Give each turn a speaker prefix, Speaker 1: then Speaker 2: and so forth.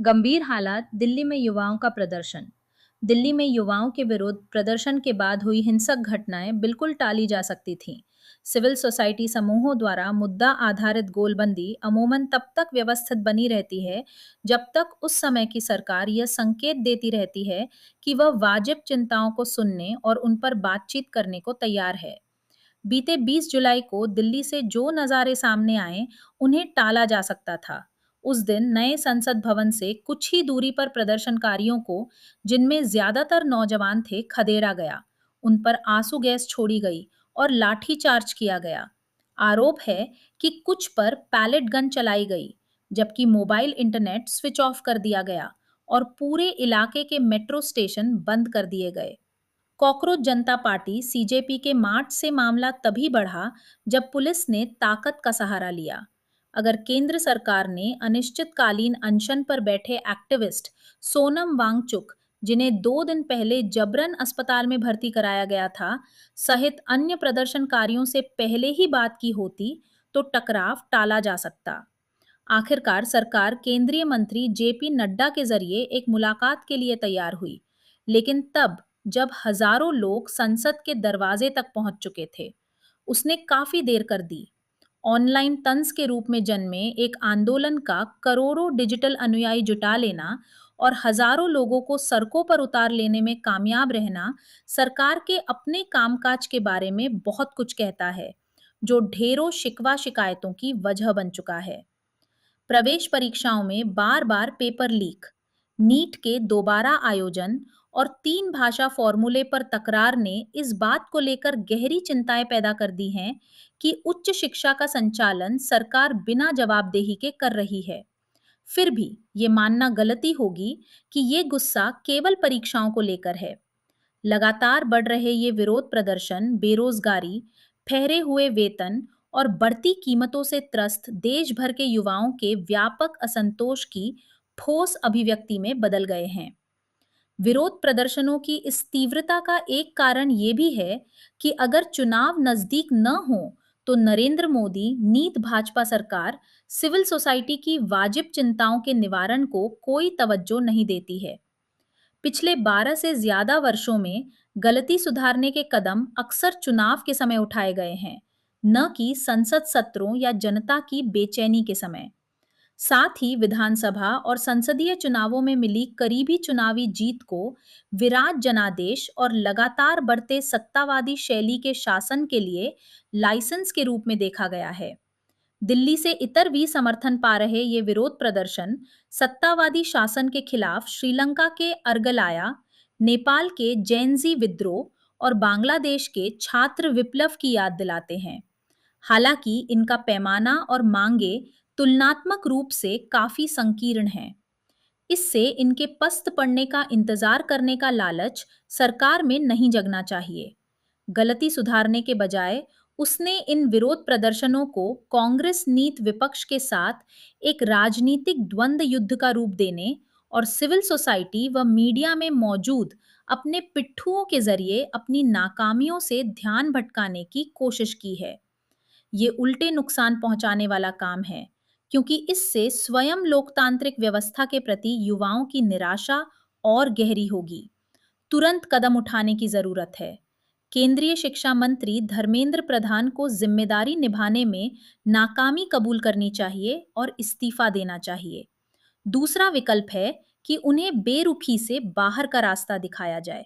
Speaker 1: गंभीर हालात, दिल्ली में युवाओं का प्रदर्शन। दिल्ली में युवाओं के विरुद्ध प्रदर्शन के बाद हुई हिंसक घटनाएं बिल्कुल टाली जा सकती थीं। सिविल सोसाइटी समूहों द्वारा मुद्दा आधारित गोलबंदी अमूमन तब तक व्यवस्थित बनी रहती है जब तक उस समय की सरकार यह संकेत देती रहती है कि वह वाजिब चिंताओं को सुनने और उन पर बातचीत करने को तैयार है। बीते 20 जुलाई को दिल्ली से जो नज़ारे सामने आए, उन्हें टाला जा सकता था। उस दिन नए संसद भवन से कुछ ही दूरी पर प्रदर्शनकारियों को, जिनमें ज्यादातर नौजवान थे, खदेड़ा गया। उन पर आंसू गैस छोड़ी गई और लाठीचार्ज किया गया। आरोप है कि कुछ पर पैलेट गन चलाई गई, जबकि मोबाइल इंटरनेट स्विच ऑफ कर दिया गया और पूरे इलाके के मेट्रो स्टेशन बंद कर दिए गए। कॉकरोच जनता पार्टी सीजेपी के मार्च से मामला तभी बढ़ा जब पुलिस ने ताकत का सहारा लिया। अगर केंद्र सरकार ने अनिश्चितकालीन अनशन पर बैठे एक्टिविस्ट सोनम वांगचुक, जिन्हें 2 दिन पहले जबरन अस्पताल में भर्ती कराया गया था, सहित अन्य प्रदर्शनकारियों से पहले ही बात की होती, तो टकराव टाला जा सकता। आखिरकार सरकार केंद्रीय मंत्री जेपी नड्डा के जरिए एक मुलाकात के लिए तैयार हुई, लेकिन तब जब हजारों लोग संसद के दरवाजे तक पहुंच चुके थे, उसने काफी देर कर दी। ऑनलाइन तंज के रूप में जन्मे एक आंदोलन का करोड़ों डिजिटल अनुयायी जुटा लेना और हजारों लोगों को सड़कों पर उतार लेने में कामयाब रहना सरकार के अपने कामकाज के बारे में बहुत कुछ कहता है, जो ढेरों शिकवा शिकायतों की वजह बन चुका है। प्रवेश परीक्षाओं में बार बार पेपर लीक, नीट के दोबारा आयोजन और 3 भाषा फॉर्मूले पर तकरार ने इस बात को लेकर गहरी चिंताएं पैदा कर दी हैं कि उच्च शिक्षा का संचालन सरकार बिना जवाबदेही के कर रही है। फिर भी ये मानना गलती होगी कि ये गुस्सा केवल परीक्षाओं को लेकर है। लगातार बढ़ रहे ये विरोध प्रदर्शन बेरोजगारी, ठहरे हुए वेतन और बढ़ती कीमतों से त्रस्त देश भर के युवाओं के व्यापक असंतोष की ठोस अभिव्यक्ति में बदल गए हैं। विरोध प्रदर्शनों की इस तीव्रता का एक कारण ये भी है कि अगर चुनाव नजदीक न हो तो नरेंद्र मोदी नीत भाजपा सरकार सिविल सोसाइटी की वाजिब चिंताओं के निवारण को कोई तवज्जो नहीं देती है। पिछले 12 से ज्यादा वर्षों में गलती सुधारने के कदम अक्सर चुनाव के समय उठाए गए हैं, न कि संसद सत्रों या जनता की बेचैनी के समय। साथ ही विधानसभा और संसदीय चुनावों में मिली करीबी चुनावी जीत को विराट जनादेश और लगातार बढ़ते सत्तावादी शैली के शासन के लिए लाइसेंस के रूप में देखा गया है। दिल्ली से इतर भी समर्थन पा रहे ये विरोध प्रदर्शन सत्तावादी शासन के खिलाफ श्रीलंका के अर्गलाया, नेपाल के जैनजी विद्रोह और बांग्लादेश के छात्र विप्लव की याद दिलाते हैं। हालांकि इनका पैमाना और मांगे तुलनात्मक रूप से काफी संकीर्ण हैं। इससे इनके पस्त पड़ने का इंतजार करने का लालच सरकार में नहीं जगना चाहिए। गलती सुधारने के बजाय उसने इन विरोध प्रदर्शनों को कांग्रेस नीत विपक्ष के साथ एक राजनीतिक द्वंद्व युद्ध का रूप देने और सिविल सोसाइटी व मीडिया में मौजूद अपने पिट्ठुओं के जरिए अपनी नाकामियों से ध्यान भटकाने की कोशिश की है। ये उल्टे नुकसान पहुंचाने वाला काम है, क्योंकि इससे स्वयं लोकतांत्रिक व्यवस्था के प्रति युवाओं की निराशा और गहरी होगी। तुरंत कदम उठाने की जरूरत है। केंद्रीय शिक्षा मंत्री धर्मेंद्र प्रधान को जिम्मेदारी निभाने में नाकामी कबूल करनी चाहिए और इस्तीफा देना चाहिए। दूसरा विकल्प है कि उन्हें बेरुखी से बाहर का रास्ता दिखाया जाए।